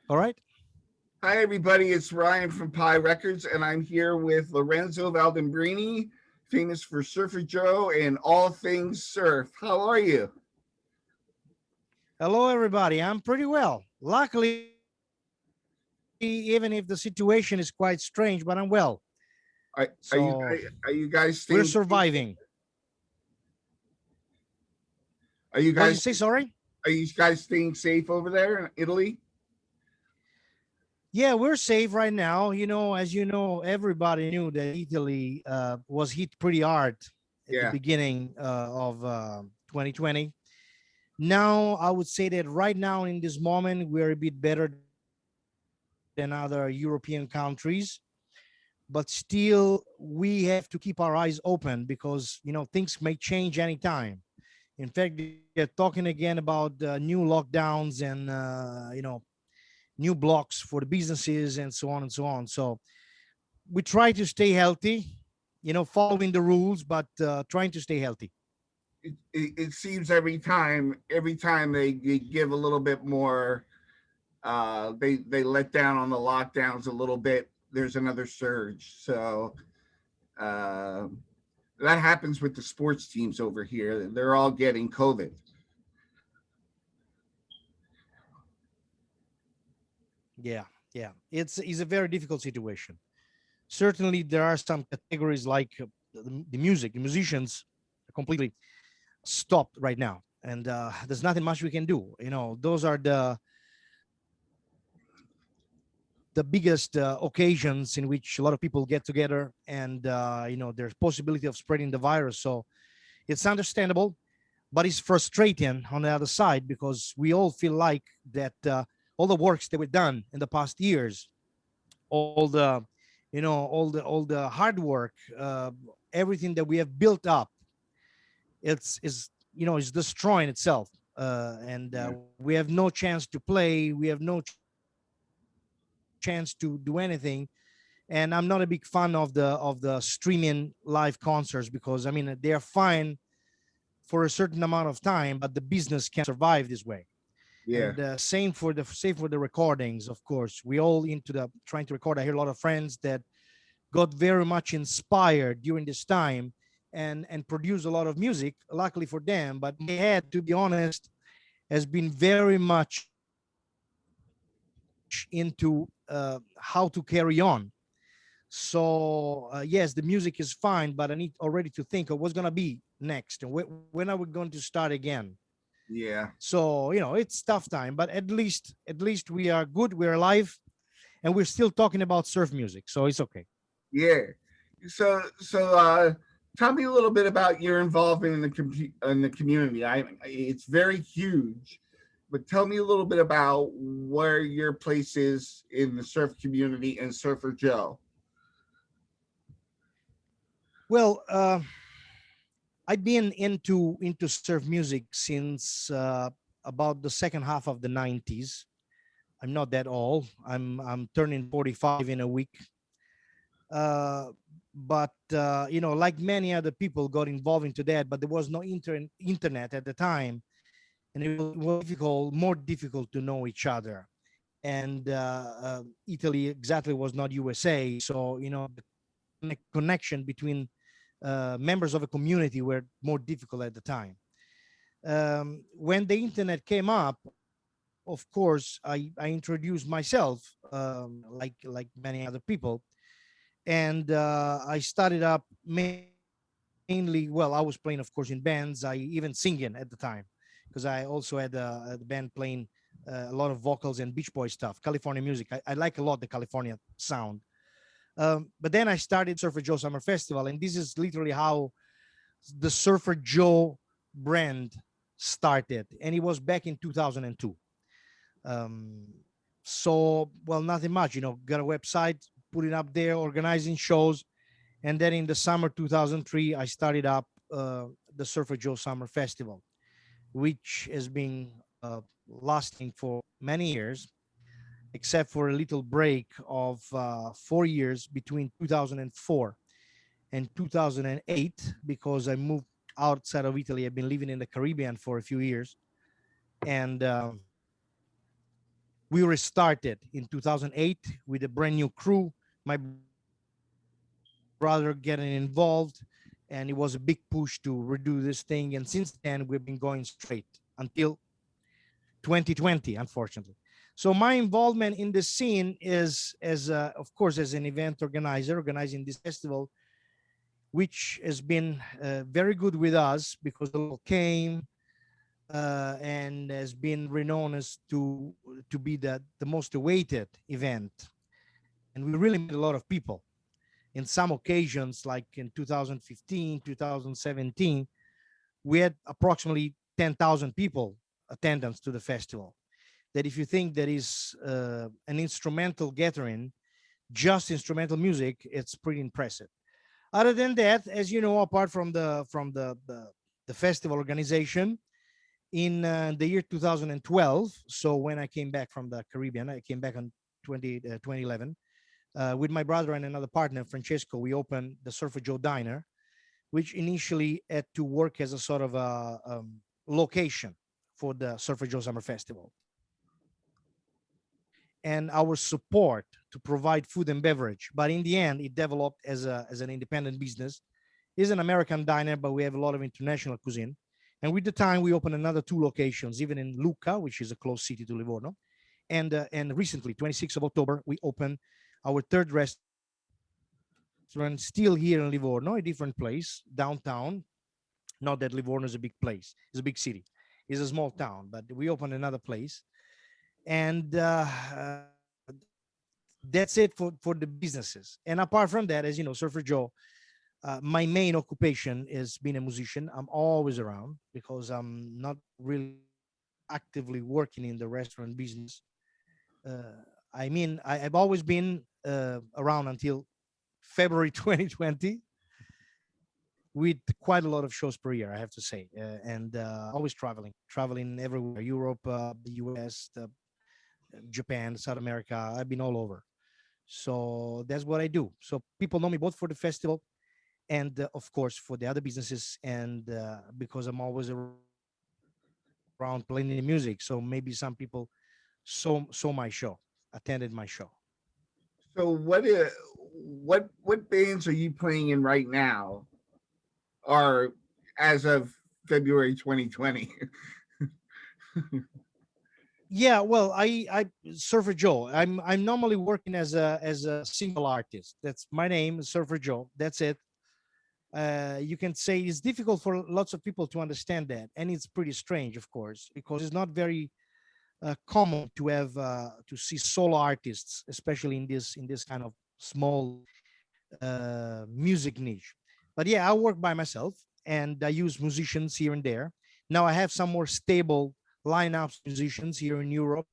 All right. Hi, everybody. It's Ryan from Pi Records, and I'm here with Lorenzo Valdambrini, famous for Surfer Joe and all things surf. How are you? Hello, everybody. I'm pretty well. Luckily, even if the situation is quite strange, but I'm well. Are, So are you are you we're guys staying safe? surviving. Are you What did you guys say? Sorry. are you guys staying safe over there in Italy? Yeah, we're safe right now. As you know, everybody knew that Italy was hit pretty hard at the Yeah, beginning of 2020. Now, I would say that right now, in this moment, we're a bit better than other European countries, but still we have to keep our eyes open because things may change anytime. In fact, they're talking again about new lockdowns and new blocks for the businesses and so on and so on. So we try to stay healthy, following the rules, but trying to stay healthy. it seems every time they give a little bit more, they let down on the lockdowns a little bit. There's another surge, so uh, that happens with the sports teams over here. They're all getting COVID. Yeah, yeah, it's a very difficult situation. Certainly there are some categories like the music, the musicians are completely stopped right now, and there's nothing much we can do. Those are the biggest occasions in which a lot of people get together, and there's possibility of spreading the virus. So it's understandable, but it's frustrating on the other side because we all feel like that all the works that were done in the past years, all the all the hard work, everything that we have built up, is destroying itself, and Yeah. we have no chance to play, we have no chance to do anything. And I'm not a big fan of the streaming live concerts because they are fine for a certain amount of time, but the business cannot survive this way. And Yeah. same for the recordings. Of course, we all into the trying to record. I hear a lot of friends that got very much inspired during this time and produce a lot of music, luckily for them. But my head, to be honest, has been very much into how to carry on. So yes, the music is fine, but I need already to think of what's going to be next and when are we going to start again. Yeah. So it's tough time, but at least we are good, we're alive, and we're still talking about surf music, so it's okay. Yeah. So tell me a little bit about your involvement in the community. It's very huge, but tell me a little bit about where your place is in the surf community and Surfer Joe. Well, I've been into surf music since about the second half of the 90s. I'm not that old. I'm turning 45 in a week. Uh, but like many other people, got involved into that. But there was no internet at the time, and it was difficult, more difficult to know each other. And Italy exactly was not USA, so the connection between members of a community were more difficult at the time. When the internet came up, of course, I introduced myself, like many other people, and I started up mainly. Well, I was playing, of course, in bands. I even singing at the time because I also had the band playing a lot of vocals and Beach Boy stuff, California music. I like a lot the California sound. But then I started Surfer Joe Summer Festival, and this is literally how the Surfer Joe brand started, and it was back in 2002. Um, so, well, nothing much, got a website, put it up there, organizing shows, and then in the summer 2003, I started up the Surfer Joe Summer Festival, which has been lasting for many years, except for a little break of 4 years between 2004 and 2008 because I moved outside of Italy. I've been living in the Caribbean for a few years, and We restarted in 2008 with a brand new crew. My brother getting involved, and it was a big push to redo this thing. And since then, we've been going straight until 2020, unfortunately. So my involvement in the scene is, of course, as an event organizer, organizing this festival, which has been very good with us because a lot of people came, and has been renowned as to be the most awaited event. And we really met a lot of people. In some occasions, like in 2015, 2017, we had approximately 10,000 people attendance to the festival. That if you think that is an instrumental gathering, just instrumental music, it's pretty impressive. Other than that, as you know, apart from the festival organization, in the year 2012, so when I came back from the Caribbean, I came back on 2011, with my brother and another partner, Francesco. We opened the Surfer Joe Diner, which initially had to work as a sort of a location for the Surfer Joe Summer Festival. And our support to provide food and beverage. But in the end, it developed as an independent business. It's an American diner, but we have a lot of international cuisine. And with the time, we opened another two locations, even in Lucca, which is a close city to Livorno. And recently, 26th of October, we opened our third restaurant, still here in Livorno, a different place, downtown. Not that Livorno is a big place; it's a big city. It's a small town, but we opened another place, and that's it for the businesses. And apart from that, as you know, Surfer Joe, my main occupation is being a musician. I'm always around because I'm not really actively working in the restaurant business. Uh, I've always been around until February 2020 with quite a lot of shows per year, I have to say, and always traveling everywhere, Europe, the US, Japan, South America. I've been all over. So that's what I do. So people know me both for the festival and, of course, for the other businesses, and because I'm always around playing the music. So maybe some people saw my show, attended my show. So what bands are you playing in right now? Or as of February 2020? Yeah, well, I Surfer Joe. I'm normally working as a single artist. That's my name, Surfer Joe. That's it. You can say it's difficult for lots of people to understand that, and it's pretty strange, of course, because it's not very common to have to see solo artists, especially in this kind of small music niche. But yeah, I work by myself, and I use musicians here and there. Now I have some more stable lineups of musicians here in Europe.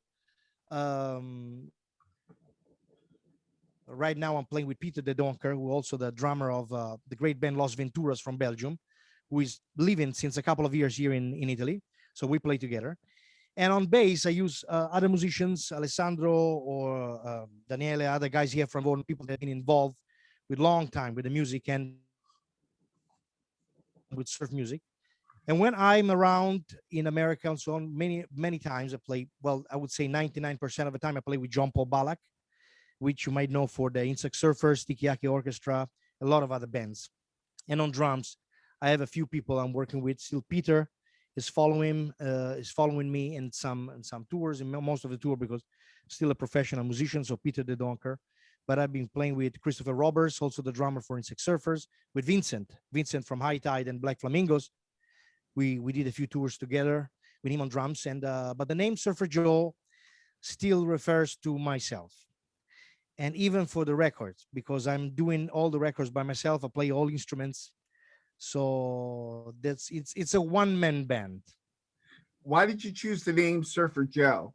Right now, I'm playing with Peter De Donker, who also the drummer of the great band Los Venturas from Belgium, who is living since a couple of years here in Italy. So we play together. And on bass, I use other musicians, Alessandro or Daniele, other guys here from Livorno, people that have been involved with long time with the music and with surf music. And when I'm around in America and so on, many times I play. Well, I would say 99% of the time I play with John Paul Balak, which you might know for the Insect Surfers, Tikiyaki Orchestra, a lot of other bands. And on drums, I have a few people I'm working with. Still, Peter is following me in some tours, in most of the tour, because still a professional musician. So Peter De Donker. But I've been playing with Christopher Roberts, also the drummer for Insect Surfers, with Vincent from High Tide and Black Flamingos. We did a few tours together with him on drums. And but the name Surfer Joe still refers to myself. And even for the records, because I'm doing all the records by myself, I play all instruments. So it's a one-man band. Why did you choose the name Surfer Joe?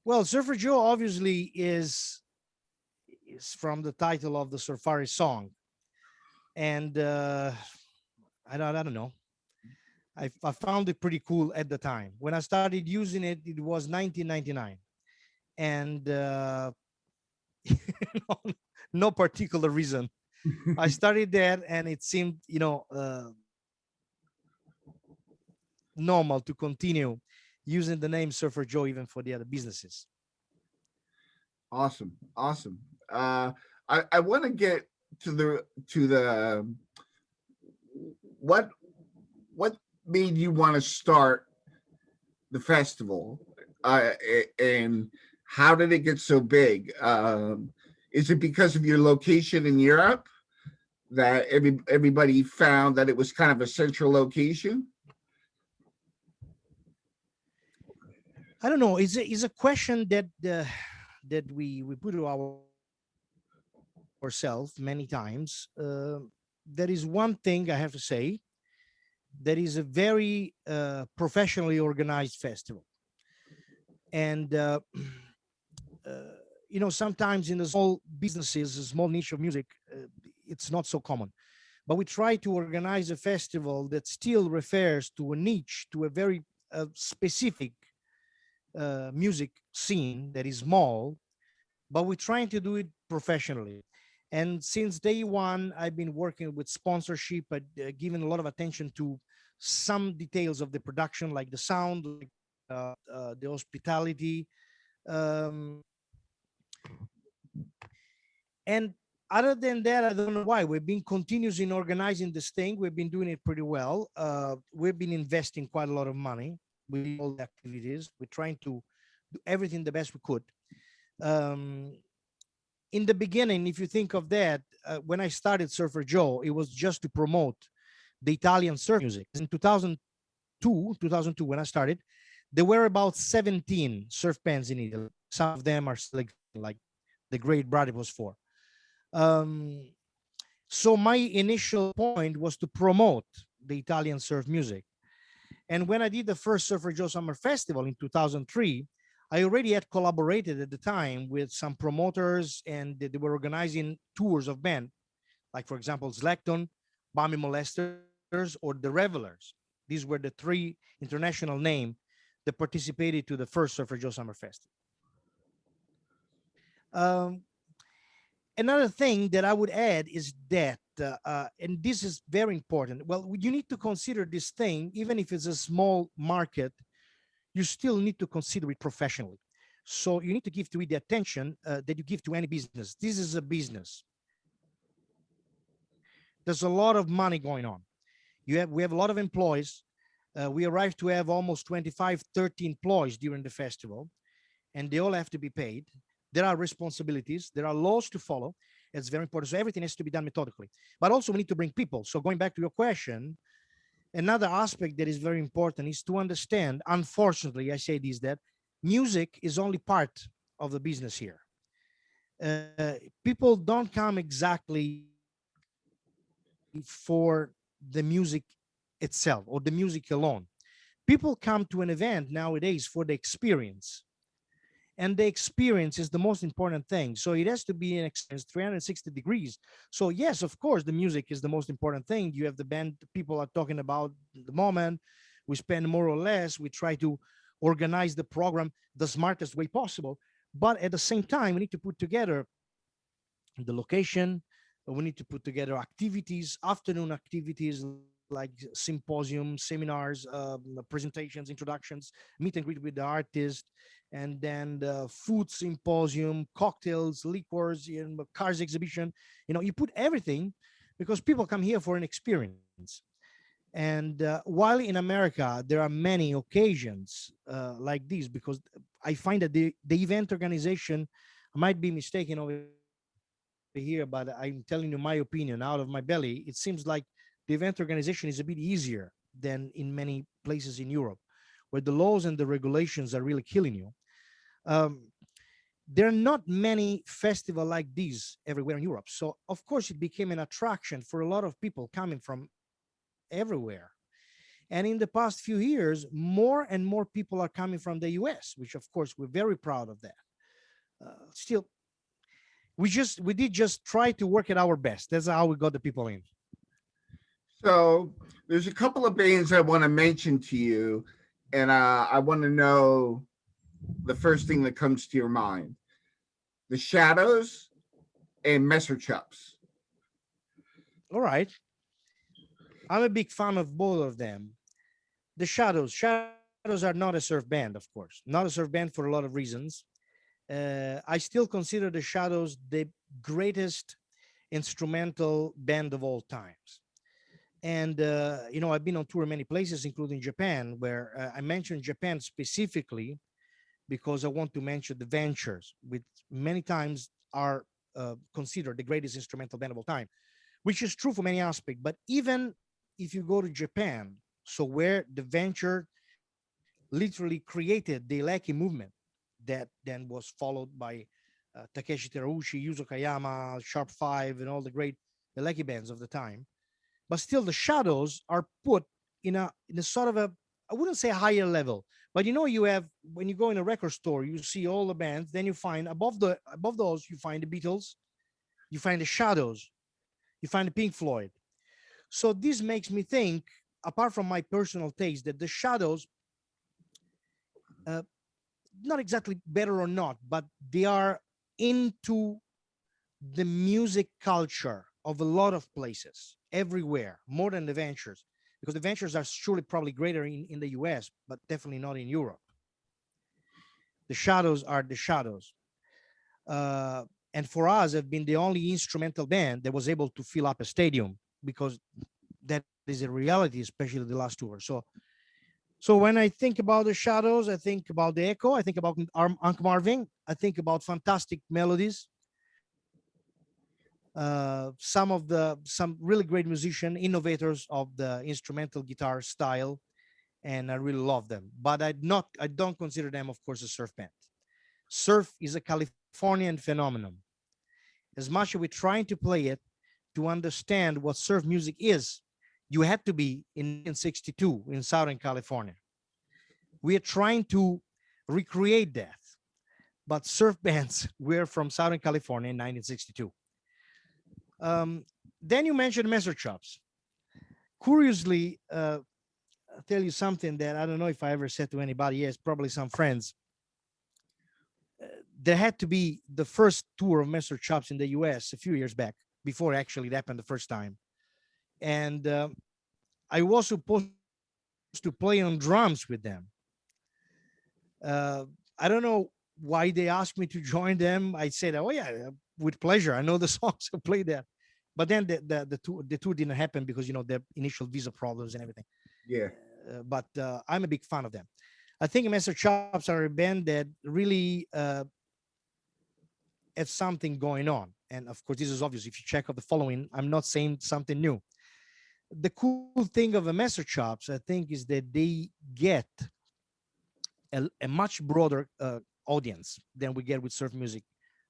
Well, Surfer Joe obviously is from the title of the Surfari song, and I don't know. I found it pretty cool at the time when I started using it. It was 1999, and no particular reason. I started that, and it seemed normal to continue using the name Surfer Joe even for the other businesses. Awesome, awesome. Uh, I want to get to the what what made you want to start the festival, and how did it get so big? Is it because of your location in Europe that everybody found that it was kind of a central location? I don't know. It's a question that that we put to ourselves many times. There is one thing I have to say. That is a very professionally organized festival, and sometimes in the small businesses, a small niche of music, it's not so common. But we try to organize a festival that still refers to a niche, to a very specific music scene that is small, but we're trying to do it professionally. And since day one, I've been working with sponsorship, but giving a lot of attention to some details of the production, like the sound, like the hospitality. Um, and other than that, I don't know why. We've been continuous in organizing this thing. We've been doing it pretty well. We've been investing quite a lot of money with all the activities. We're trying to do everything the best we could. Um, in the beginning, if you think of that, when I started Surfer Joe, it was just to promote the Italian surf music. In 2002, when I started, there were about 17 surf bands in Italy. Some of them are still existing, like the Great Brother was for. Um, so my initial point was to promote the Italian surf music. And when I did the first Surfer Joe Summer Festival in 2003, I already had collaborated at the time with some promoters, and they were organizing tours of band, like for example, Slackton, Bambi Molesters, or the Revelers. These were the three international names that participated to the first Surfer Joe Summer Festival. Um, Another thing that I would add is that, and this is very important. Well, you need to consider this thing, even if it's a small market, you still need to consider it professionally. So you need to give to it the attention that you give to any business. This is a business. There's a lot of money going on. We have a lot of employees. We arrived to have almost 25, 30 employees during the festival, and they all have to be paid. There are responsibilities, there are laws to follow. It's very important. So everything has to be done methodically. But also we need to bring people. So going back to your question, another aspect that is very important is to understand, unfortunately, I say this, that music is only part of the business here. People don't come exactly for the music itself or the music alone. People come to an event nowadays for the experience, and the experience is the most important thing. So it has to be an experience 360 degrees. So yes, of course, the music is the most important thing. You have the band people are talking about the moment. We spend more or less. We try to organize the program the smartest way possible. But at the same time, we need to put together the location. We need to put together activities, afternoon activities like symposium, seminars, presentations, introductions, meet and greet with the artist, and then the food symposium, cocktails, liquors, cars exhibition. You put everything because people come here for an experience. And while in America there are many occasions like these, because I find that the event organization, I might be mistaken over here, but I'm telling you my opinion out of my belly. It seems like the event organization is a bit easier than in many places in Europe, where the laws and the regulations are really killing you. Um, there are not many festivals like these everywhere in Europe. So of course it became an attraction for a lot of people coming from everywhere. And in the past few years, more and more people are coming from the US, which of course we're very proud of that. Still, we did just try to work at our best. That's how we got the people in. So there's a couple of bands I want to mention to you, and I want to know the first thing that comes to your mind: the Shadows and Messer Chups. All right. I'm a big fan of both of them. The Shadows. Shadows Shadows are not a surf band, of course, not a surf band for a lot of reasons. I still consider the Shadows the greatest instrumental band of all times. And I've been on tour in many places, including Japan, where I mentioned Japan specifically because I want to mention the Ventures, which many times are considered the greatest instrumental band of all time, which is true for many aspects. But even if you go to Japan, so where the Venture literally created the Eleki movement that then was followed by Takeshi Terauchi, Yuzo Kayama, Sharp Five, and all the great Eleki bands of the time. But still, the Shadows are put in a sort of a, I wouldn't say higher level, but you have, when you go in a record store, you see all the bands, then you find above those you find the Beatles, you find the Shadows, you find the Pink Floyd. So this makes me think, apart from my personal taste, that the Shadows, uh, not exactly better or not, but they are into the music culture of a lot of places, everywhere, more than the Ventures, because the Ventures are surely probably greater in the US, but definitely not in Europe. The Shadows are the Shadows. Uh, and for us, have been the only instrumental band that was able to fill up a stadium, because that is a reality, especially the last tour. So when I think about the Shadows, I think about the Echo, I think about Unc Marvin, I think about fantastic melodies, some really great musician innovators of the instrumental guitar style, and I really love them. But I don't consider them, of course, a surf band. Surf is a Californian phenomenon. As much as we're trying to play it, to understand what surf music is, you had to be in 1962 in Southern California. We are trying to recreate that, but surf bands were from Southern California in 1962. Um, then you mentioned Messer Chops. Curiously, I'll tell you something that I don't know if I ever said to anybody. Yes, probably some friends. There had to be the first tour of Messer Chops in the US a few years back, before actually it happened the first time. And I was supposed to play on drums with them. Uh, I don't know why they asked me to join them. I said, "Oh yeah, with pleasure. I know the songs. I'll play that." But then the tour didn't happen because the initial visa problems and everything. Yeah, But I'm a big fan of them. I think Master Chops are a band that really have something going on. And of course, this is obvious. If you check out the following, I'm not saying something new. The cool thing of a Master Chops, I think, is that they get a much broader audience than we get with surf music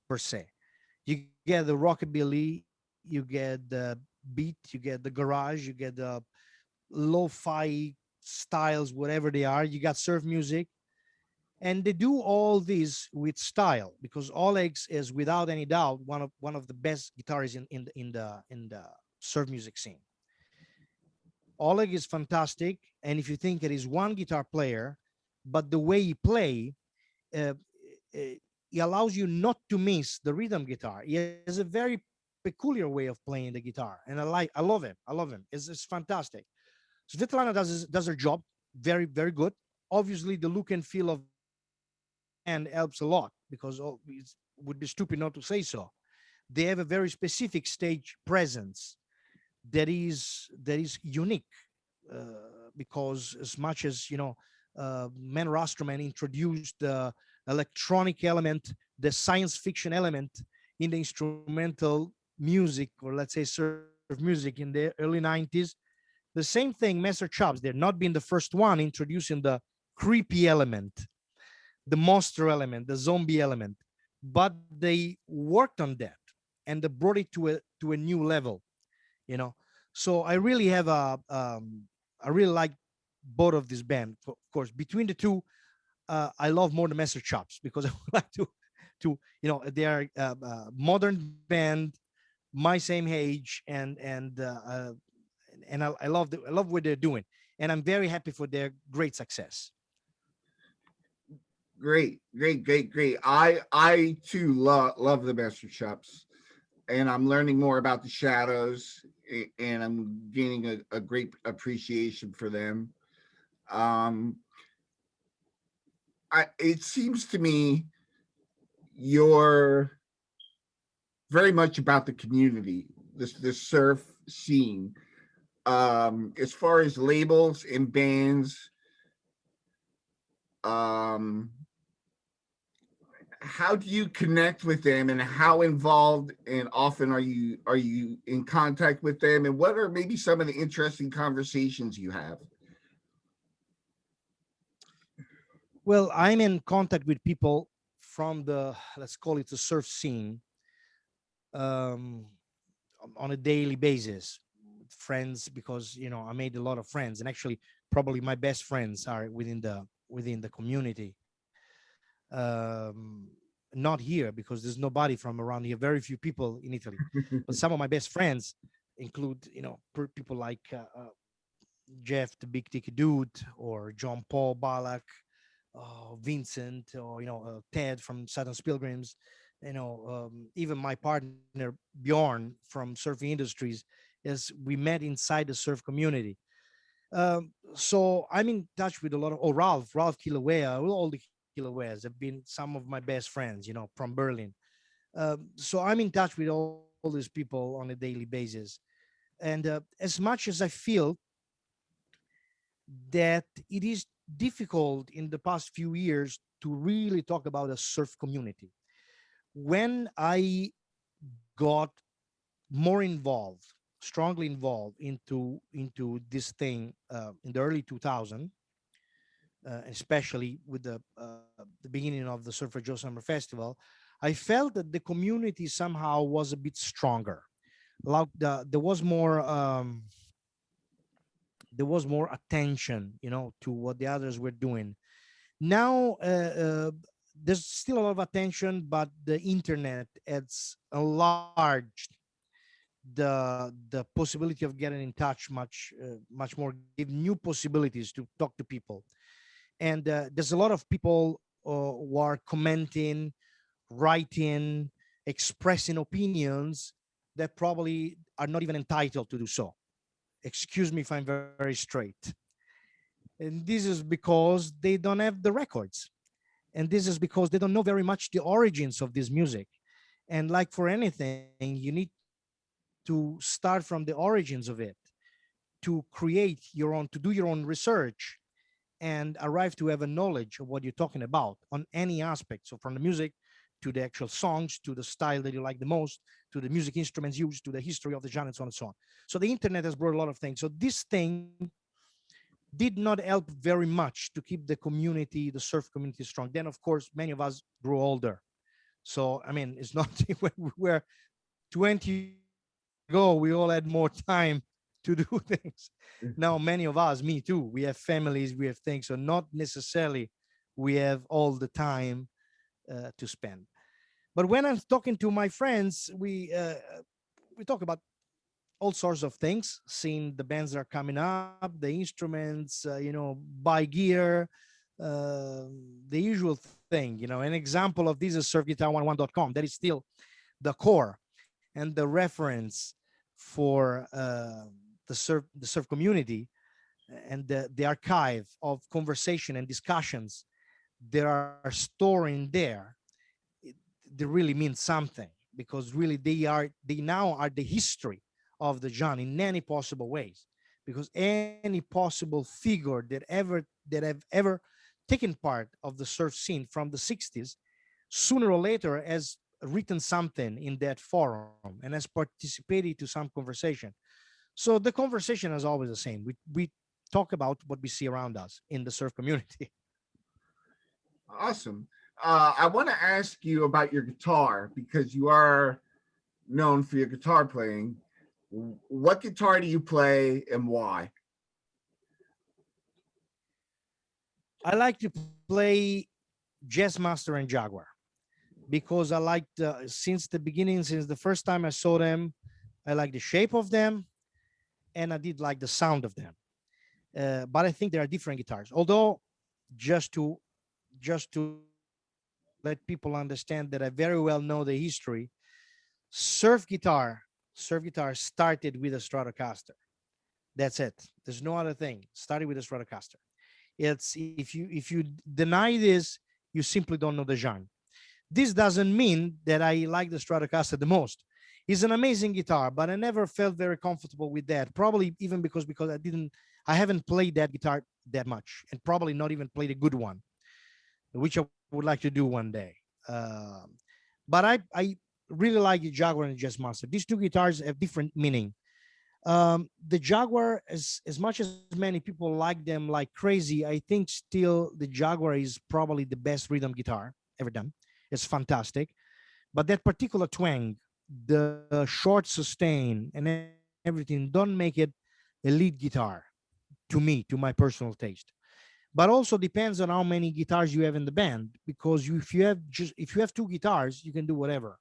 per se. You get the rockabilly, you get the beat, you get the garage, you get the lo-fi styles, whatever they are. You got surf music, and they do all this with style, because Oleg is without any doubt one of the best guitarists in the surf music scene. Oleg is fantastic, and if you think it is one guitar player, but the way he play, uh, he allows you not to miss the rhythm guitar. He has a very peculiar way of playing the guitar, and I love him. I love him. It's fantastic. Svetlana does her job very, very good. Obviously, the look and feel of the band helps a lot, because it would be stupid not to say so. They have a very specific stage presence that is unique, because as much as Man Rosterman introduced the electronic element, the science fiction element in the instrumental music, or let's say surf music, in the early 90s. The same thing, Master Chops, they're not being the first one introducing the creepy element, the monster element, the zombie element, but they worked on that and they brought it to a new level. You know, so I really have I really like both of this band. Of course, between the two, I love more the Master Chops, because I would like they are modern band, my same age, and I love what they're doing, and I'm very happy for their great success. great, great, great, great. I too love the Master Chops, and I'm learning more about the Shadows, and I'm gaining a great appreciation for them. Um, it seems to me you're very much about the community, this surf scene. As far as labels and bands, um, how do you connect with them, and how involved and often are you in contact with them, and what are maybe some of the interesting conversations you have? Well, I'm in contact with people from the, let's call it the surf scene, um, on a daily basis. Friends, because I made a lot of friends, and actually, probably my best friends are within the community. Um, Not here because there's nobody from around here. Very few people in Italy, but some of my best friends include people like Jeff, the Big Ticket Dude, or John Paul Balak, Vincent, or Ted from Satan's Pilgrims. Even my partner Bjorn from Surfing Industries, is we met inside the surf community. So I'm in touch with a lot of, Ralph Kilauea, all the Kilaueas have been some of my best friends, from Berlin. So I'm in touch with all these people on a daily basis. And as much as I feel that it is difficult in the past few years to really talk about a surf community, when I got more involved, strongly involved into this thing in the early 2000, especially with the beginning of the Surfer Joe Summer Festival, I felt that the community somehow was a bit stronger. Like there was more attention, to what the others were doing. Now there's still a lot of attention, but the internet has enlarged the possibility of getting in touch much more, give new possibilities to talk to people. And there's a lot of people who are commenting, writing, expressing opinions that probably are not even entitled to do so. Excuse me if I'm very straight. And this is because they don't have the records. And this is because they don't know very much the origins of this music. And like for anything, you need to start from the origins of it, to create your own, to do your own research, and arrive to have a knowledge of what you're talking about on any aspect. So from the music to the actual songs, to the style that you like the most, to the music instruments used, to the history of the genre, and so on and so on. So the internet has brought a lot of things. So this thing did not help very much to keep the community, the surf community, strong. Then, of course, many of us grew older. So, I mean, it's not when we were 20 years ago, we all had more time to do things. Now, many of us, me too, we have families, we have things. So, not necessarily we have all the time to spend. But when I'm talking to my friends, we talk about all sorts of things, seeing the bands that are coming up, the instruments, buy gear, uh, the usual thing. An example of this is surfguitar11.com. That is still the core and the reference for the surf community, and the archive of conversation and discussions that are storing there. it, they really mean something, because really they now are the history of the genre in any possible ways, because any possible figure that have ever taken part of the surf scene from the 60s, sooner or later has written something in that forum and has participated to some conversation. So the conversation is always the same. We talk about what we see around us in the surf community. Awesome. I want to ask you about your guitar because you are known for your guitar playing. What guitar do you play and why? I like to play Jazzmaster and Jaguar, because I liked, since the beginning, since the first time I saw them, I like the shape of them, and I did like the sound of them. But I think there are different guitars. Although, just to let people understand that I very well know the history, surf guitar, surf guitar started with a Stratocaster. That's it. There's no other thing. Started with a Stratocaster. It's, if you deny this, you simply don't know the genre. This doesn't mean that I like the Stratocaster the most. It's an amazing guitar, but I never felt very comfortable with that. Probably even because I haven't played that guitar that much, and probably not even played a good one, which I would like to do one day. Um but I really like the Jaguar and the Jazz Master. These two guitars have different meaning. The Jaguar, as much as many people like them like crazy, I think still the Jaguar is probably the best rhythm guitar ever done. It's fantastic, but that particular twang, the short sustain and everything, don't make it a lead guitar to me, to my personal taste. But also depends on how many guitars you have in the band, because if you have two guitars, you can do whatever.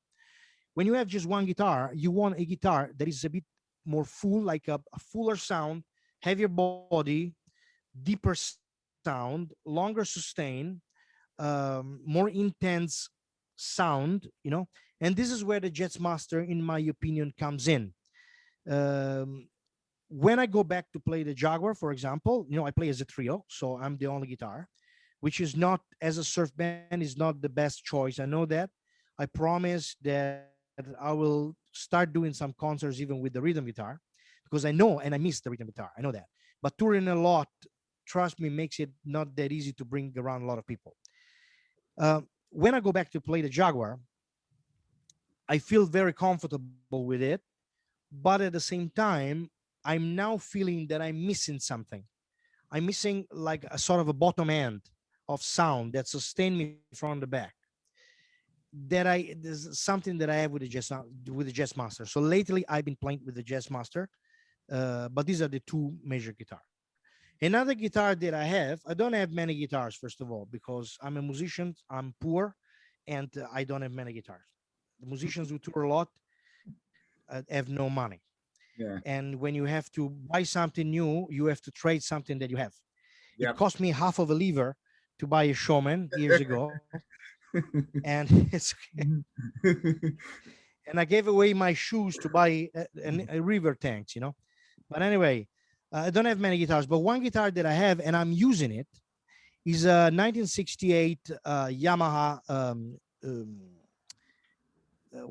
When you have just one guitar, you want a guitar that is a bit more full, like a fuller sound, heavier body, deeper sound, longer sustain, more intense sound, and this is where the Jets Master, in my opinion, comes in. Um, when I go back to play the Jaguar, for example, I play as a trio, so I'm the only guitar, which is not, as a surf band, is not the best choice. I know that. I promise that I will start doing some concerts even with the rhythm guitar, because I know and I miss the rhythm guitar. I know that. But touring a lot, trust me, makes it not that easy to bring around a lot of people. When I go back to play the Jaguar, I feel very comfortable with it, but at the same time, I'm now feeling that I'm missing something. I'm missing like a sort of a bottom end of sound that sustain me from the back. There's something that I have with the Jazz Master. So lately, I've been playing with the Jazz Master, but these are the two major guitar. Another guitar that I have, I don't have many guitars, first of all, because I'm a musician, I'm poor, and I don't have many guitars. The musicians who tour a lot have no money. Yeah. And when you have to buy something new, you have to trade something that you have. It Yep. cost me half of a lever to buy a Showman years ago, and it's okay. And I gave away my shoes to buy a river tanks. But anyway, I don't have many guitars, but one guitar that I have and I'm using it is a 1968 Yamaha.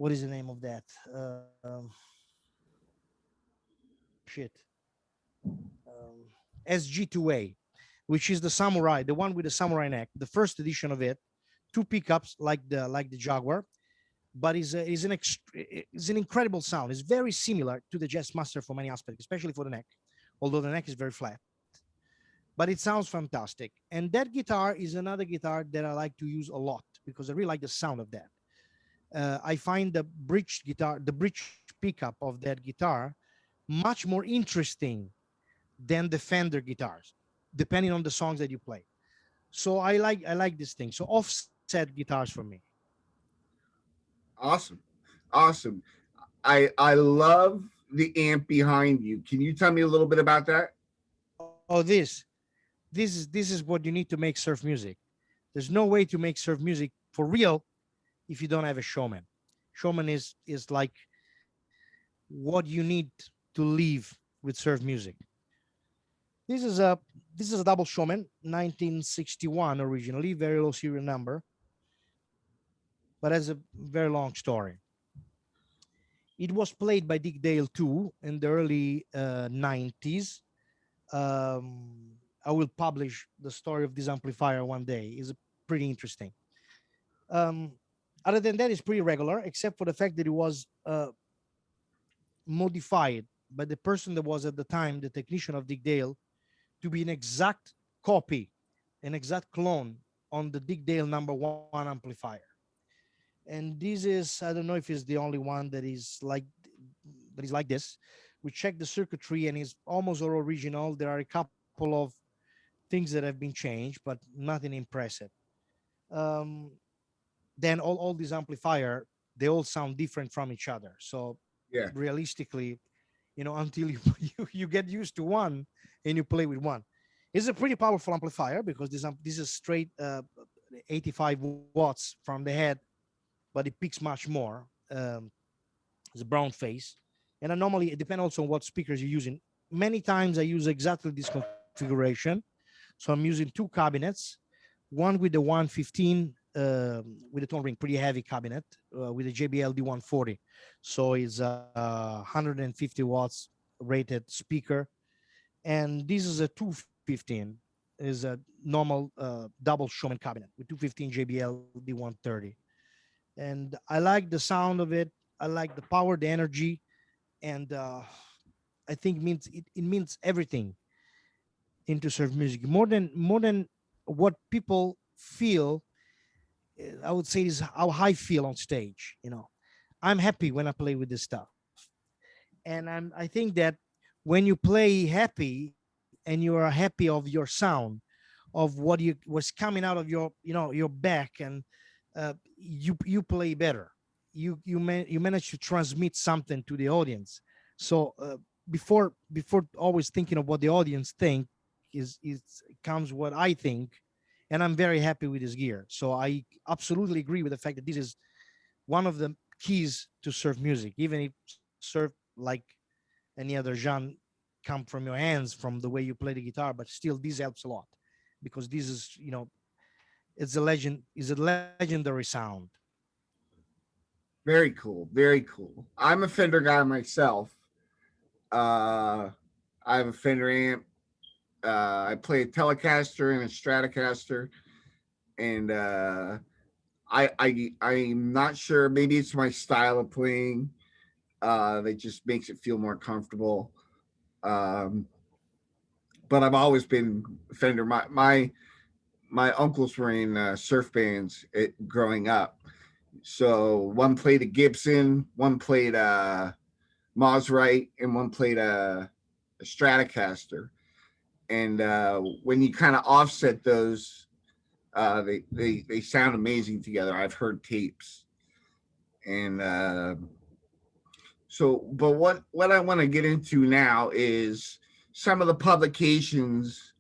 What is the name of that? Shit. Um, SG2A, which is the Samurai, the one with the Samurai neck, the first edition of it. Two pickups like the Jaguar, but is an incredible sound. It's very similar to the Jazz Master for many aspects, especially for the neck, although the neck is very flat. But it sounds fantastic. And that guitar is another guitar that I like to use a lot because I really like the sound of that. I find the bridge pickup of that guitar much more interesting than the Fender guitars, depending on the songs that you play. So I like this thing. So offset guitars for me. Awesome. Awesome. I love the amp behind you. Can you tell me a little bit about that? Oh, this is what you need to make surf music. There's no way to make surf music for real if you don't have a showman. Showman is like what you need to live with surf music. This is a this is a double showman, 1961 originally, very low serial number, but has a very long story. It was played by Dick Dale too in the early 90s. I will publish the story of this amplifier one day. It's pretty interesting. Um, Other than that, it's pretty regular, except for the fact that it was modified by the person that was at the time the technician of Dick Dale to be an exact copy, an exact clone on the Dick Dale #1 amplifier. And this is, I don't know if it's the only one that is like this. We checked the circuitry and it's almost all original. There are a couple of things that have been changed, but nothing impressive. Um, then all these amplifier, they all sound different from each other. So Yeah. realistically, until you you get used to one and you play with one, it's a pretty powerful amplifier because this is straight 85 watts from the head, but it picks much more. It's a brown face, and I normally, it depends also on what speakers you're using. Many times I use exactly this configuration, so I'm using two cabinets one with the 115 with the tone ring, pretty heavy cabinet with a JBL D140. So it's 150 watts rated speaker, and this is a 215, is a normal double Showman cabinet with 215 JBL D130. And I like the sound of it. I like the power, the energy, and I think it means everything into surf music, more than what people feel. I would say is how I feel on stage. I'm happy when I play with this stuff, and I think that when you play happy and you are happy of your sound, of what's coming out of your back, and you play better. You manage to transmit something to the audience. So before always thinking of what the audience think is comes what I think, and I'm very happy with this gear. So I absolutely agree with the fact that this is one of the keys to surf music. Even if surf, like any other genre, come from your hands, from the way you play the guitar, but still this helps a lot, because this is, it's a legendary sound. Very cool. Very cool. I'm a Fender guy myself. Uh, I have a Fender amp. I play a Telecaster and a Stratocaster, and I'm not sure. Maybe it's my style of playing that just makes it feel more comfortable. Um, but I've always been Fender. My uncles were in surf bands growing up. So one played a Gibson, one played a Maserite, and one played a Stratocaster. And when you kind of offset those, they sound amazing together. I've heard tapes, and but what I want to get into now is some of the publications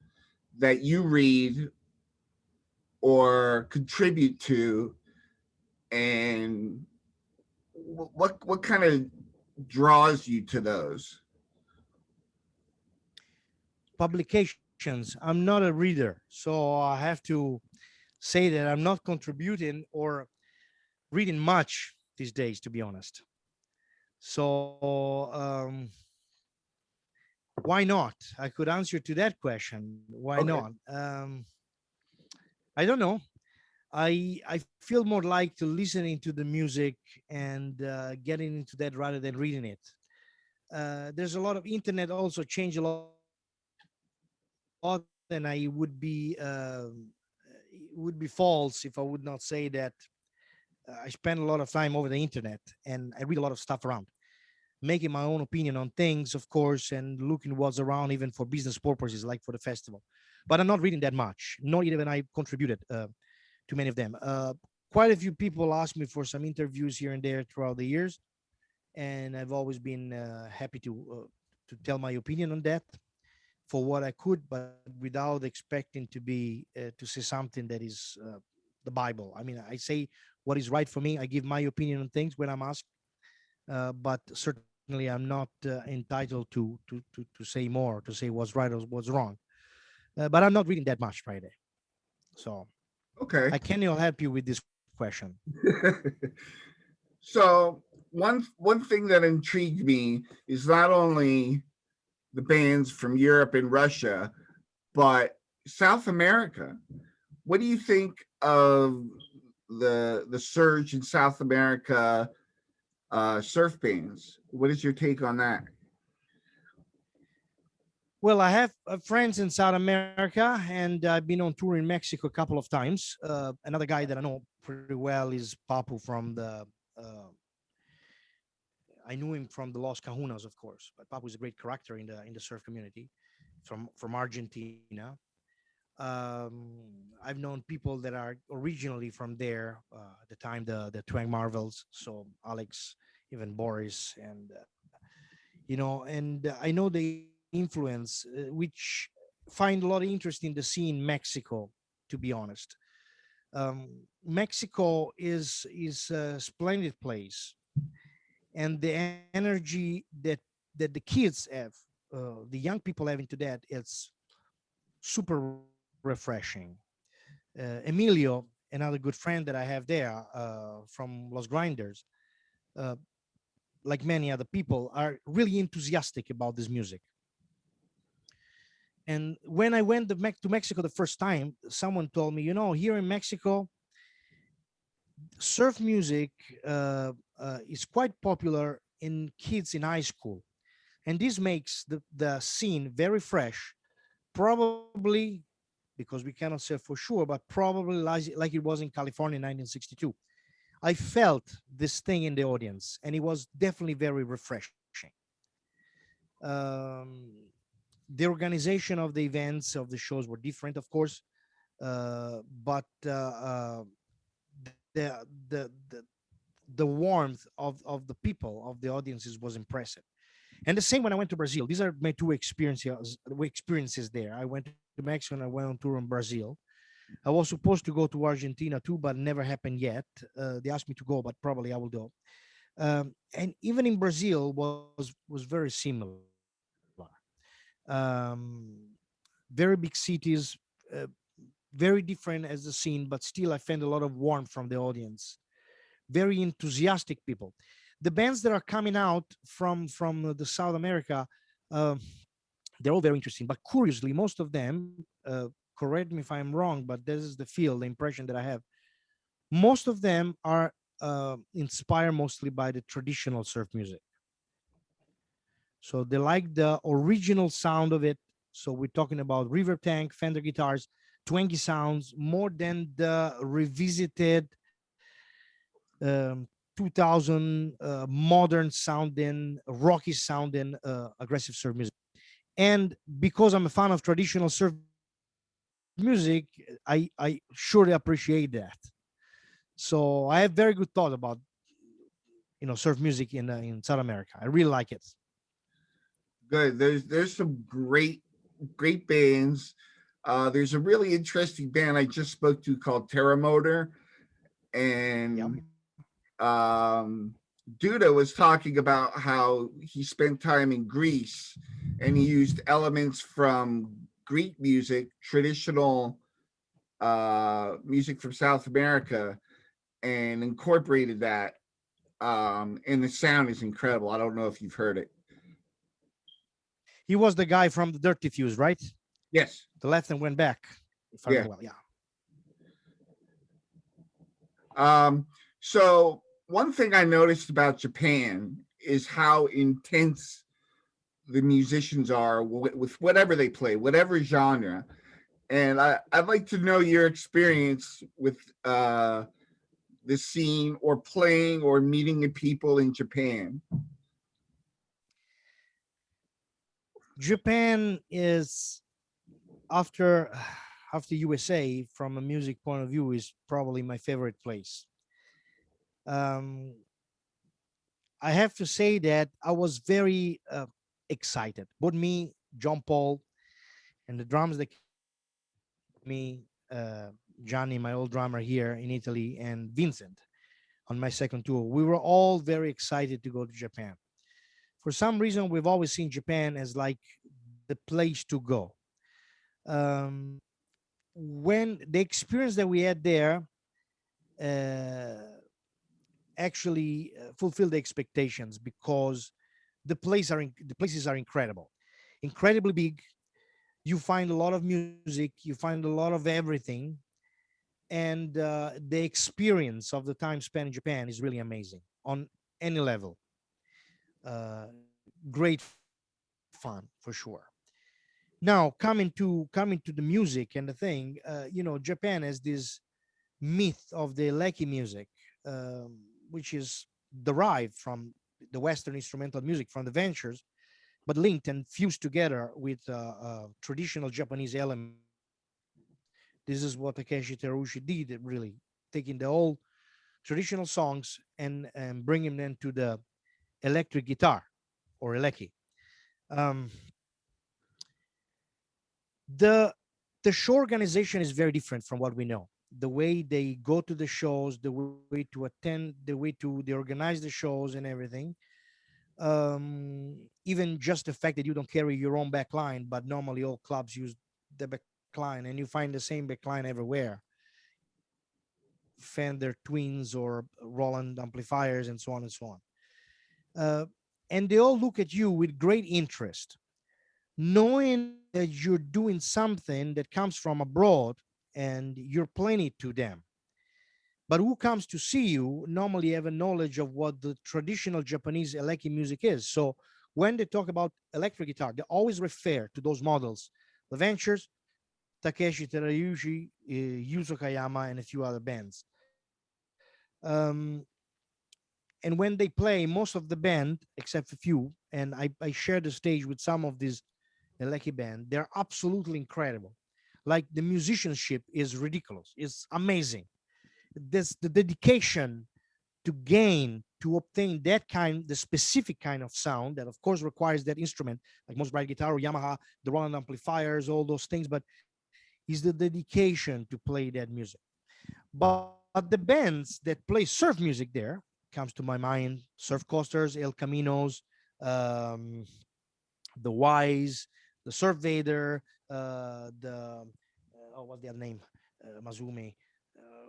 that you read or contribute to, and what kind of draws you to those. Publications, I'm not a reader, so I have to say that I'm not contributing or reading much these days, to be honest. So why not? I could answer to that question. Why not? Okay. I don't know. I feel more like to listening to the music and getting into that rather than reading it. There's a lot of internet also change a lot, and I would be false if I would not say that I spend a lot of time over the internet and I read a lot of stuff around, making my own opinion on things, of course, and looking what's around even for business purposes, like for the festival. But I'm not reading that much, nor even I contributed to many of them. Quite a few people asked me for some interviews here and there throughout the years, and I've always been happy to tell my opinion on that for what I could, but without expecting to say something that is the Bible. I mean, I say what is right for me. I give my opinion on things when I'm asked, but certainly I'm not entitled to say more, to say what's right or what's wrong. But I'm not reading that much Friday, so Okay. I cannot help you with this question. So one thing that intrigued me is not only the bands from Europe and Russia, but South America. What do you think of the surge in South America surf bands? What is your take on that? Well, I have friends in South America, and I've been on tour in Mexico a couple of times. Another guy that I know pretty well is Papu from the. Uh, I knew him from the Los Cajunas, of course, but Papu is a great character in the surf community, from Argentina. I've known people that are originally from there at the time, the Twang Marvels, so Alex, even Boris, and and I know the influence, which find a lot of interest in the scene in Mexico. To be honest, Mexico is a splendid place, and the energy that the kids have, the young people have into that, it's super refreshing. Emilio, another good friend that I have there from Los Grinders, uh, like many other people, are really enthusiastic about this music. And when I went to Mexico the first time, someone told me, here in Mexico, surf music uh, is quite popular in kids in high school. And this makes the scene very fresh, probably because we cannot say for sure, but probably like it was in California in 1962. I felt this thing in the audience, and it was definitely very refreshing. Um, the organization of the events of the shows were different, of course, but the the warmth of the people of the audiences was impressive. And the same when I went to Brazil. These are my two experiences there. I went to Mexico and I went on tour in Brazil. I was supposed to go to Argentina too, but never happened yet. They asked me to go, but probably I will go. And even in Brazil was very similar. Um, very big cities, uh, very different as the scene, but still I found a lot of warmth from the audience. Very enthusiastic people. The bands that are coming out from the South America, uh, they're all very interesting. But curiously, most of them, correct me if I'm wrong, but this is the feel, the impression that I have. Most of them are inspired mostly by the traditional surf music. So they like the original sound of it. So we're talking about reverb tank, Fender guitars, twangy sounds, more than the revisited um, 2000 modern sounding, rocky sounding, aggressive surf music. And because I'm a fan of traditional surf music, I surely appreciate that. So I have very good thought about surf music in South America. I really like it. Good. There's some great bands. There's a really interesting band I just spoke to called Terra Motor, Yeah. and um, Duda was talking about how he spent time in Greece and he used elements from Greek music, traditional music from South America, and incorporated that. And the sound is incredible. I don't know if you've heard it. He was the guy from the Dirty Fuse, right? Yes. The left and went back, if I Yeah. remember well. Yeah. Um, so one thing I noticed about Japan is how intense the musicians are with whatever they play, whatever genre. And I'd like to know your experience with the scene or playing or meeting the people in Japan. Japan is after after USA from a music point of view is probably my favorite place. Um, I have to say that I was very excited. Both me, John Paul, and the drums that came with me, Johnny, my old drummer here in Italy, and Vincent on my second tour. We were all very excited to go to Japan. For some reason, we've always seen Japan as like the place to go. Um, when the experience that we had there uh, actually fulfilled the expectations because the places are incredible, incredibly big. You find a lot of music, you find a lot of everything, and the experience of the time spent in Japan is really amazing on any level. Great fun for sure. Now coming to the music and the thing, Japan has this myth of the Lecky music, which is derived from the Western instrumental music from the Ventures, but linked and fused together with traditional Japanese elements. This is what Takeshi Terushi did, really taking the old traditional songs and bringing them to the electric guitar or eleki. Um, the the show organization is very different from what we know. The way they go to the shows, the way to attend, the way to they organize the shows and everything. Even just the fact that you don't carry your own back line, but normally all clubs use the back line and you find the same back line everywhere. Fender Twins or Roland amplifiers and so on and so on. Uh, and they all look at you with great interest, knowing that you're doing something that comes from abroad and you're playing it to them. But who comes to see you normally have a knowledge of what the traditional Japanese eleki music is. So when they talk about electric guitar, they always refer to those models: the Ventures, Takeshi Terayushi, Yuzo Kayama, and a few other bands. Um, and when they play, most of the band, except a few, and I share the stage with some of these Eleki band, they're absolutely incredible. Like the musicianship is ridiculous. It's amazing. This the dedication to gain to obtain that kind, the specific kind of sound that of course requires that instrument, like most bright guitar or Yamaha, the Roland amplifiers, all those things, but is the dedication to play that music. But the bands that play surf music there comes to my mind: Surf Coasters, El Caminos, um, the Wise, the Surf Vader, the oh, what's their name? Mazumi.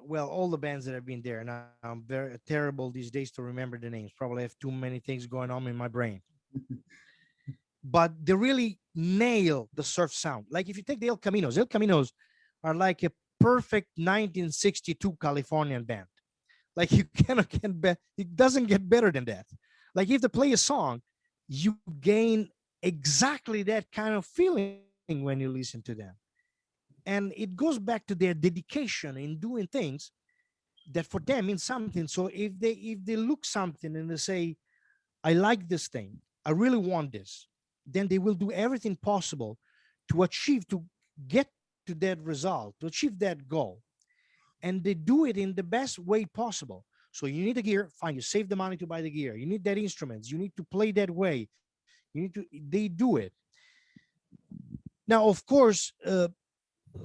Well, all the bands that have been there. Now I'm very terrible these days to remember the names. Probably have too many things going on in my brain. But they really nail the surf sound. Like if you take the El Caminos are like a perfect 1962 Californian band. Like you cannot get better. It doesn't get better than that. Like if they play a song, you gain exactly that kind of feeling when you listen to them. And it goes back to their dedication in doing things that for them means something. So if they look something and they say, I like this thing, I really want this, then they will do everything possible to achieve, to get to that result, to achieve that goal. And they do it in the best way possible. So you need the gear, fine, you save the money to buy the gear. You need that instruments, you need to play that way. You need to, they do it. Now, of course,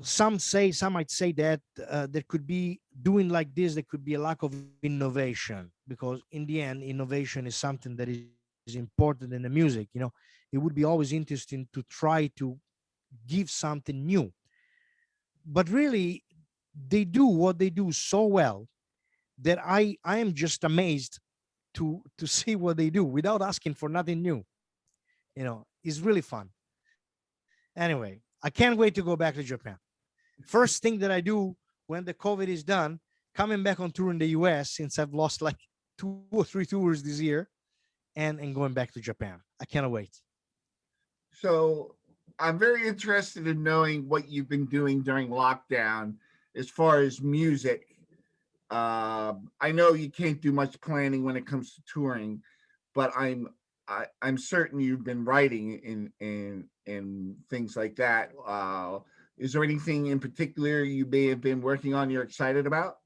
some might say that there could be doing like this, there could be a lack of innovation, because in the end innovation is something that is important in the music. It would be always interesting to try to give something new, but really they do what they do so well that I am just amazed to see what they do without asking for nothing new. It's really fun. Anyway, I can't wait to go back to Japan. First thing that I do when the COVID is done, coming back on tour in the US, since I've lost like 2 or 3 tours this year, and going back to Japan. I cannot wait. So I'm very interested in knowing what you've been doing during lockdown as far as music. I know you can't do much planning when it comes to touring, but I'm certain you've been writing in things like that. Is there anything in particular you may have been working on you're excited about?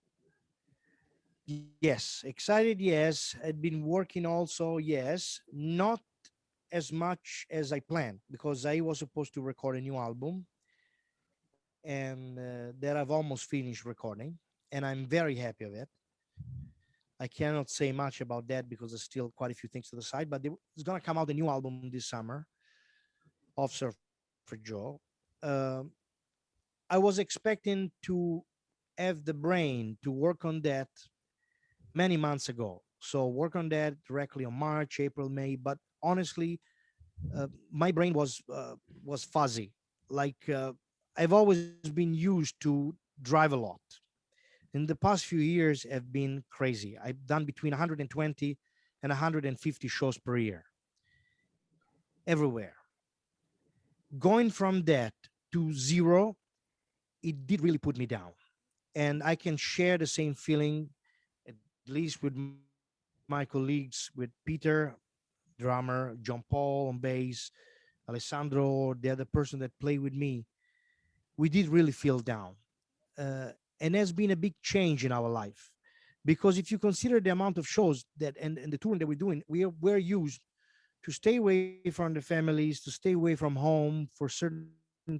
Yes, excited. Yes, I've been working also. Yes, not as much as I planned, because I was supposed to record a new album, and that I've almost finished recording, and I'm very happy of it. I cannot say much about that because there's still quite a few things to the side, but there's gonna come out a new album this summer of Surfer Joe. Um, I was expecting to have the brain to work on that many months ago. So work on that directly on March, April, May. But honestly, my brain was fuzzy. Like I've always been used to drive a lot. In the past few years have been crazy. I've done between 120 and 150 shows per year, everywhere. Going from that to zero, it did really put me down. And I can share the same feeling, at least with my colleagues, with Peter, drummer, John Paul on bass, Alessandro, the other person that played with me. We did really feel down. Uh, and has been a big change in our life. Because if you consider the amount of shows and the touring that we're doing, we're used to stay away from the families, to stay away from home for certain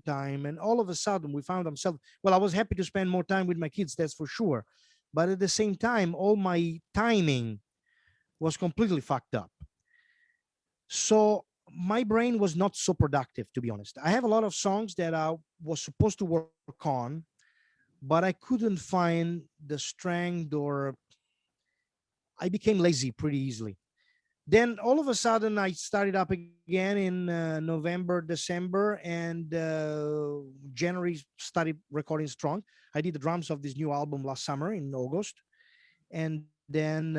time. And all of a sudden we found ourselves, well, I was happy to spend more time with my kids, that's for sure. But at the same time, all my timing was completely fucked up. So my brain was not so productive, to be honest. I have a lot of songs that I was supposed to work on, but I couldn't find the strength, or I became lazy pretty easily. Then all of a sudden I started up again in November, December, and January started recording strong. I did the drums of this new album last summer in August, and then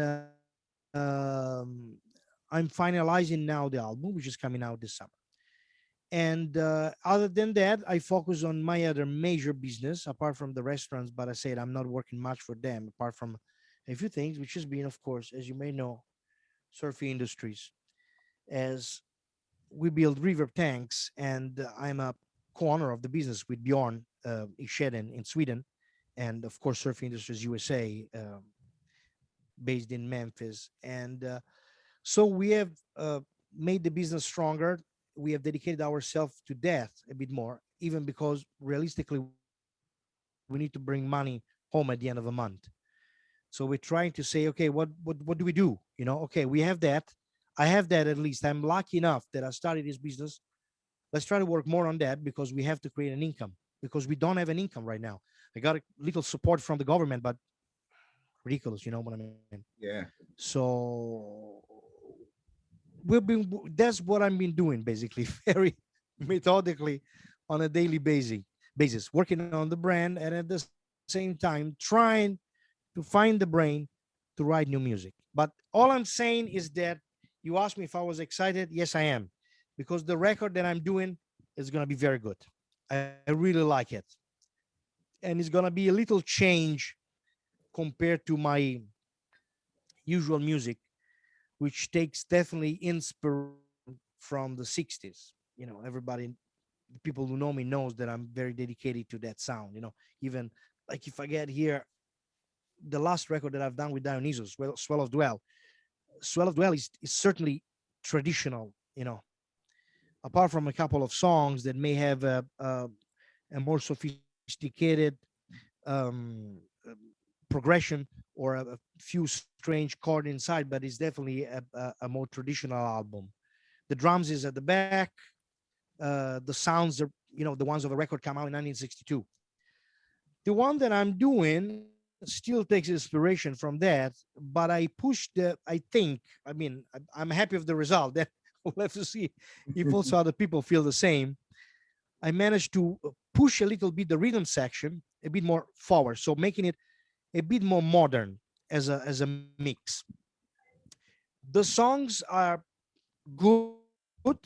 I'm finalizing now the album, which is coming out this summer. And other than that, I focus on my other major business apart from the restaurants. But I said I'm not working much for them apart from a few things, which has been, of course, as you may know, surfing industries. As we build river tanks, and I'm a co-owner of the business with Bjorn Ischeden in Sweden, and of course Surf Industries USA, based in Memphis. And so we have made the business stronger. We have dedicated ourselves to death a bit more, even because realistically we need to bring money home at the end of a month. So we're trying to say, okay, what do we do? Okay, we have that. I have that at least. I'm lucky enough that I started this business. Let's try to work more on that because we have to create an income, because we don't have an income right now. I got a little support from the government, but ridiculous, you know what I mean? Yeah. So that's what I've been doing basically, very methodically on a daily basis, working on the brand, and at the same time trying to find the brain to write new music. But all I'm saying is that you asked me if I was excited. Yes, I am, because the record that I'm doing is going to be very good. I really like it. And it's going to be a little change compared to my usual music, which takes definitely inspiration from the 60s. You know, everybody, the people who know me knows that I'm very dedicated to that sound. You know, even like if I get here, the last record that I've done with Dionysus, well, Swell of Dwell is certainly traditional, you know, apart from a couple of songs that may have a more sophisticated um, progression or a few strange chords inside, but it's definitely a more traditional album. The drums is at the back. The sounds are, you know, the ones of the record come out in 1962. The one that I'm doing still takes inspiration from that, but I pushed the, I think, I mean, I'm happy with the result. Then we'll have to see if also other people feel the same. I managed to push a little bit the rhythm section a bit more forward, so making it a bit more modern as a mix. The songs are good. You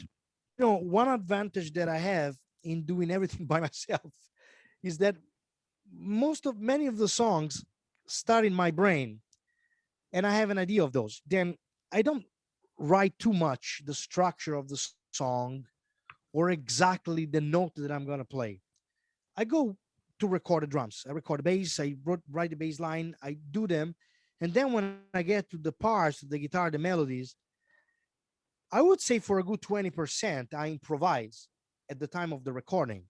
know, one advantage that I have in doing everything by myself is that many of the songs start in my brain, and I have an idea of those. Then I don't write too much the structure of the song or exactly the note that I'm going to play. I go to record the drums. I record the bass. Write the bass line. I do them. And then when I get to the parts, the guitar, the melodies, I would say for a good 20%, I improvise at the time of the recording.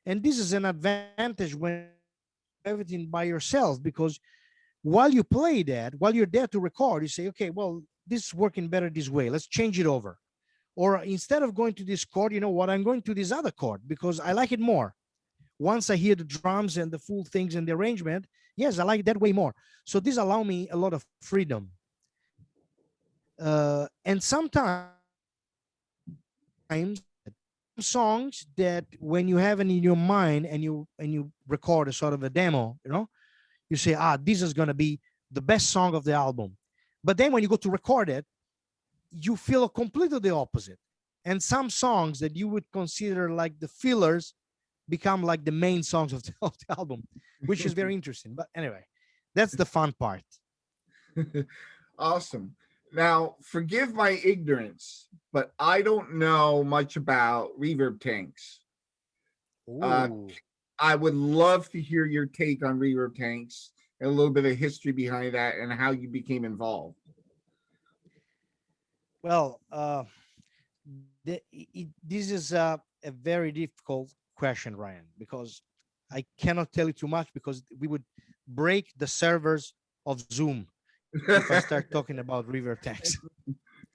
And this is an advantage when you do everything by yourself, because while you play that, while you're there to record, you say, okay, well, this is working better this way. Let's change it over. Or instead of going to this chord, you know what? I'm going to this other chord because I like it more. Once I hear the drums and the full things and the arrangement, yes, I like that way more. So this allow me a lot of freedom. And sometimes some songs that when you have it in your mind and you record a sort of a demo, you know, you say, this is gonna be the best song of the album. But then when you go to record it, you feel completely the opposite. And some songs that you would consider like the fillers become like the main songs of of the album, which is very interesting. But anyway, that's the fun part. Awesome. Now, forgive my ignorance, but I don't know much about reverb tanks. Uh, Oh, I would love to hear your take on reverb tanks and a little bit of history behind that and how you became involved. well, this is a very difficult question, Ryan, because I cannot tell you too much because we would break the servers of Zoom if I start talking about reverb tanks.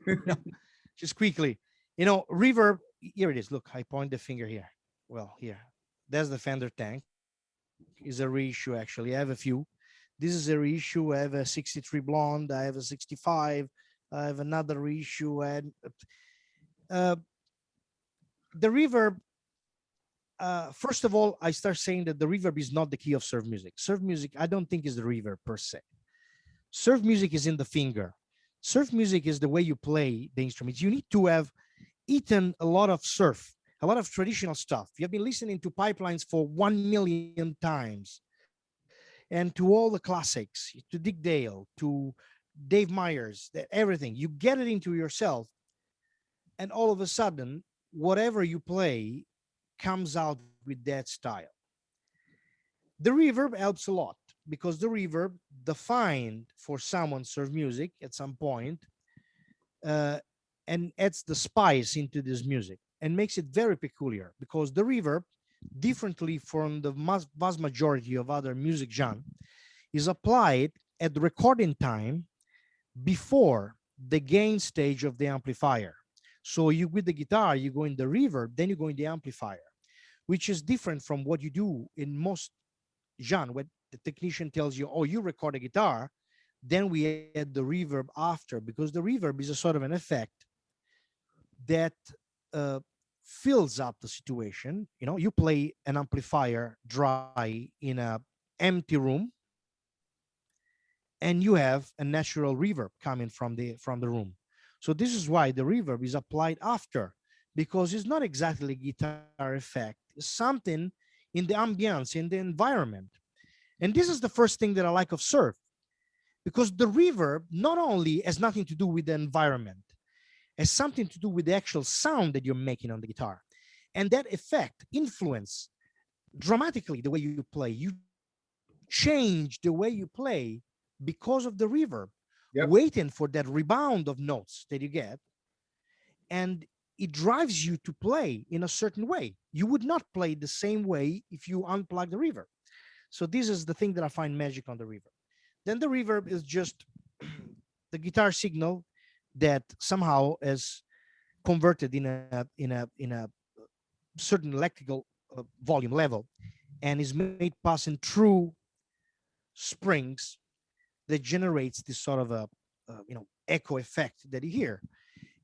No, just quickly, you know, reverb. Here it is. Look, I point the finger here. Well, here, that's the Fender tank. is a reissue. Actually, I have a few. This is a reissue. I have a 63 blonde. I have a 65. I have another reissue. And uh, the reverb, first of all, I start saying that the reverb is not the key of surf music. Surf music, I don't think, is the reverb per se. Surf music is in the finger. Surf music is the way you play the instruments. You need to have eaten a lot of surf, a lot of traditional stuff. You have been listening to Pipelines for 1 million times, and to all the classics, to Dick Dale, to Dave Myers, everything. You get it into yourself, and all of a sudden, whatever you play comes out with that style. The reverb helps a lot because the reverb defined for someone surf music at some point, uh, and adds the spice into this music and makes it very peculiar because the reverb, differently from the vast majority of other music genre, is applied at the recording time before the gain stage of the amplifier. So you, with the guitar, you go in the reverb, then you go in the amplifier, which is different from what you do in most genre, where the technician tells you, oh, you record a guitar, then we add the reverb after, because the reverb is a sort of an effect that uh, fills up the situation. You know, you play an amplifier dry in a empty room, and you have a natural reverb coming from the room. So this is why the reverb is applied after, because it's not exactly a guitar effect. It's something in the ambience, in the environment. And this is the first thing that I like of surf, because the reverb not only has nothing to do with the environment, has something to do with the actual sound that you're making on the guitar. And that effect influence dramatically the way you play. You change the way you play because of the reverb, Yep. waiting for that rebound of notes that you get. And it drives you to play in a certain way. You would not play the same way if you unplug the reverb. So this is the thing that I find magic on the reverb. Then the reverb is just the guitar signal that somehow is converted in a certain electrical volume level, and is made passing through springs that generates this sort of echo effect that you hear.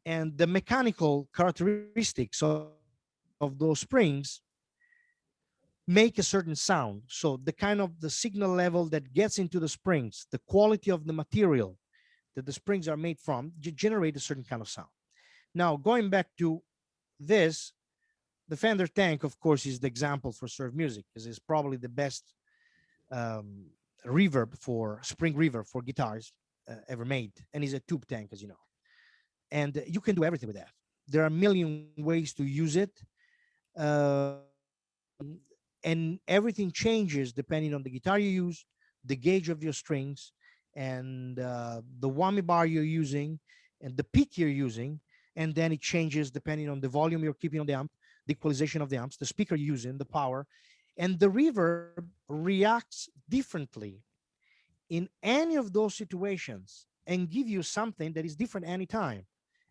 And the mechanical characteristics of those springs make a certain sound. So the kind of the signal level that gets into the springs, the quality of the material that the springs are made from, generate a certain kind of sound. Now, going back to this, the Fender Tank, of course, is the example for surf music, because it's probably the best um, reverb for spring reverb for guitars ever made, and is a tube tank, as you know. And you can do everything with that. There are a million ways to use it, and everything changes depending on the guitar you use, the gauge of your strings, and the whammy bar you're using, and the peak you're using. And then it changes depending on the volume you're keeping on the amp, the equalization of the amps, the speaker you're using, the power. And the reverb reacts differently in any of those situations and give you something that is different anytime.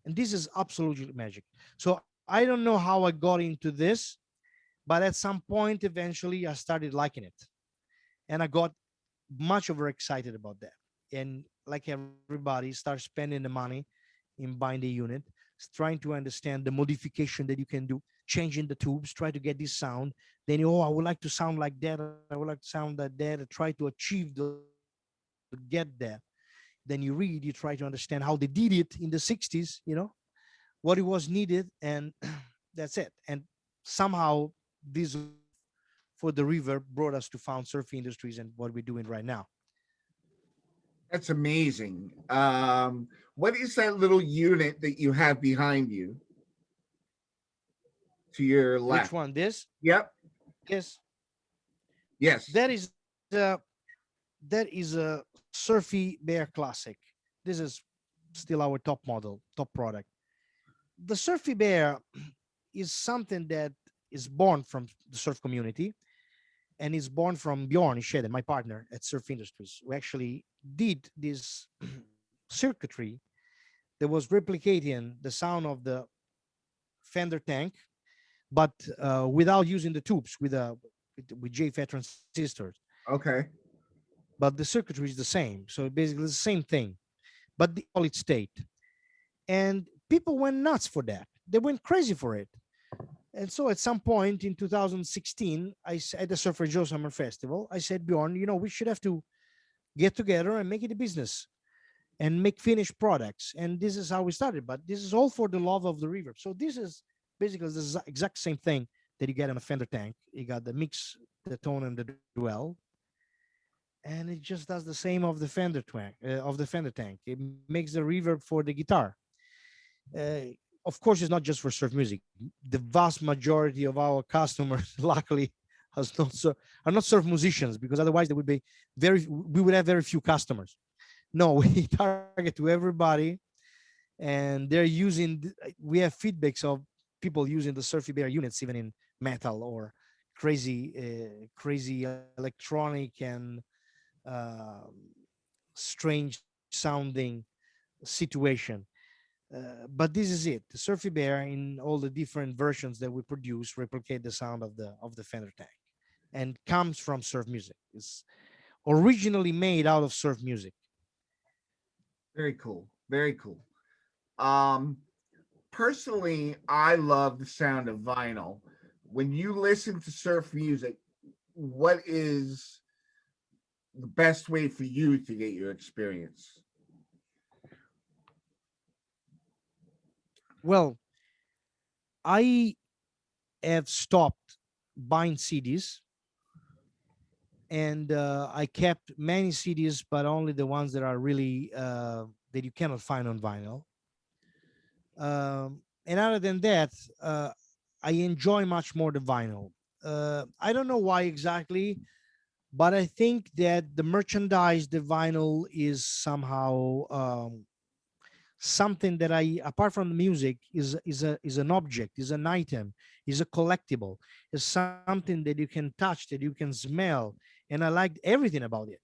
And this is absolutely magic. So I don't know how I got into this, but at some point, eventually, I started liking it, and I got much overexcited about that. And like everybody, start spending the money in buying the unit, trying to understand the modification that you can do, changing the tubes, try to get this sound. Then, oh, I would like to sound like that. I would like to sound like that. I try to achieve to get that. Then you read, you try to understand how they did it in the 60s, what it was needed, and that's it. And somehow this love for the river brought us to found surf industries and what we're doing right now. That's amazing. What is that little unit that you have behind you to your Which left? one? This? Yep. Yes. Yes. That is a that is a Surfy Bear Classic. This is still our top model, top product. The Surfy Bear is something that is born from the surf community, and is born from Bjorn Ishede, my partner at Surf Industries, who actually did this circuitry that was replicating the sound of the Fender tank, but without using the tubes, with a with JFET transistors, Okay. but the circuitry is the same. So basically, it's the same thing, but the solid state. And people went nuts for that. They went crazy for it. And so at some point in 2016, at the Surfer Joe Summer Festival, I said, Bjorn, we should have to get together and make it a business and make finished products. And this is how we started. But this is all for the love of the reverb. So this is basically the exact same thing that you get on a Fender tank. You got the mix, the tone, and the dwell, and it just does the same of the Fender tank. It makes the reverb for the guitar. Uh, of course, it's not just for surf music. The vast majority of our customers, luckily, are not surf musicians, because otherwise we would have very few customers. No, we target to everybody, and they're using. We have feedbacks of people using the Surfy Bear units even in metal or crazy electronic and uh, strange sounding situation. But this is it. The Surfy Bear in all the different versions that we produce replicate the sound of the Fender tank, and comes from surf music. It's originally made out of surf music. Very cool. Very cool. Um, Personally, I love the sound of vinyl. When you listen to surf music, what is the best way for you to get your experience? Well, I have stopped buying CDs, and I kept many CDs, but only the ones that are really that you cannot find on vinyl. And other than that, I enjoy much more the vinyl. I don't know why exactly, but I think that the merchandise, the vinyl, is somehow something that I, apart from the music, is an object, is an item, is a collectible, is something that you can touch, that you can smell, and I like everything about it.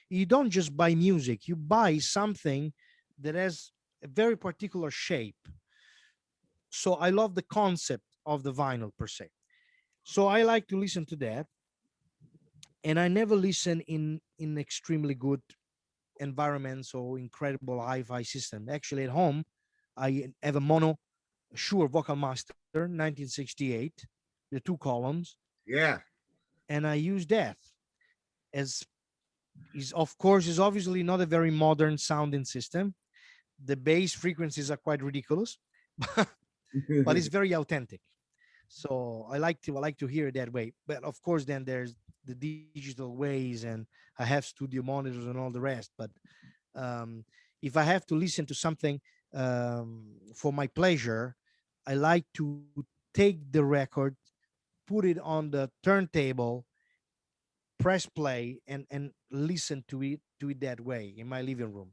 You don't just buy music; you buy something that has a very particular shape. So I love the concept of the vinyl per se. So I like to listen to that, and I never listen in extremely good environments or incredible hi-fi system. Actually, at home, I have a mono Shure Vocal Master 1968, the two columns, Yeah. and I use that as is of course is obviously not a very modern sounding system. The bass frequencies are quite ridiculous, but it's very authentic. So I like to hear it that way. But of course, then there's the digital ways, and I have studio monitors and all the rest. But um, if I have to listen to something for my pleasure, I like to take the record, put it on the turntable, press play, and listen to it that way in my living room.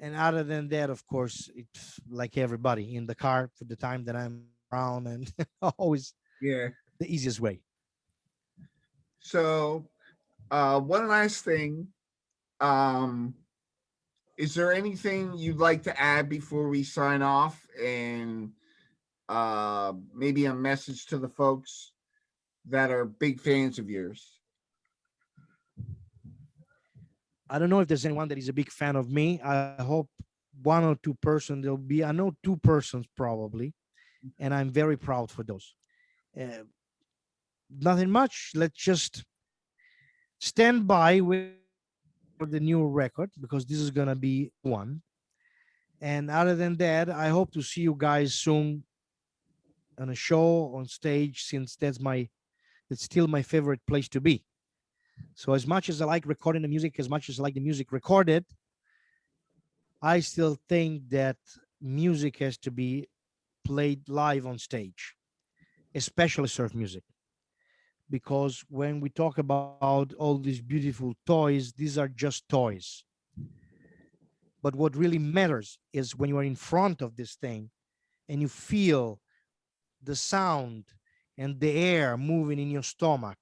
And other than that, of course, it's like everybody in the car for the time that I'm around, and always Yeah. the easiest way. So, one last thing. Um, is there anything you'd like to add before we sign off, and maybe a message to the folks that are big fans of yours? I don't know if there's anyone that is a big fan of me. I hope one or two person there'll be. I know two persons probably, and I'm very proud for those. Uh, Nothing much. Let's just stand by, wait for the new record, because this is gonna be one. And other than that, I hope to see you guys soon on a show on stage, since that's still my favorite place to be. So as much as I like recording the music, as much as I like the music recorded, I still think that music has to be played live on stage, especially surf music. Because when we talk about all these beautiful toys, these are just toys. But what really matters is when you are in front of this thing and you feel the sound and the air moving in your stomach,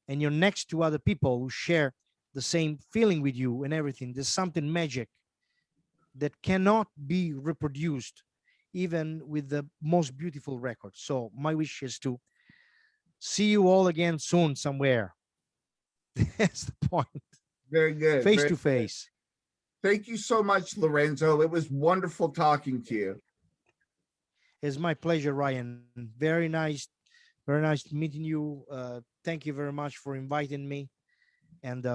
and you're next to other people who share the same feeling with you and everything. There's something magic that cannot be reproduced even with the most beautiful record. So my wish is to see you all again soon somewhere. That's the point. Very good. Face Very to good. face. Thank you so much, Lorenzo. It was wonderful talking to you. It's my pleasure, Ryan. Very nice meeting you. Thank you very much for inviting me, and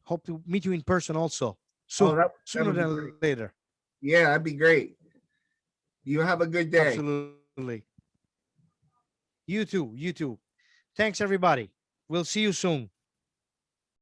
hope to meet you in person also Oh, soon, that sooner would be than great. later. Yeah, that'd be great. You have a good day. Absolutely. You too. You too. Thanks, everybody. We'll see you soon.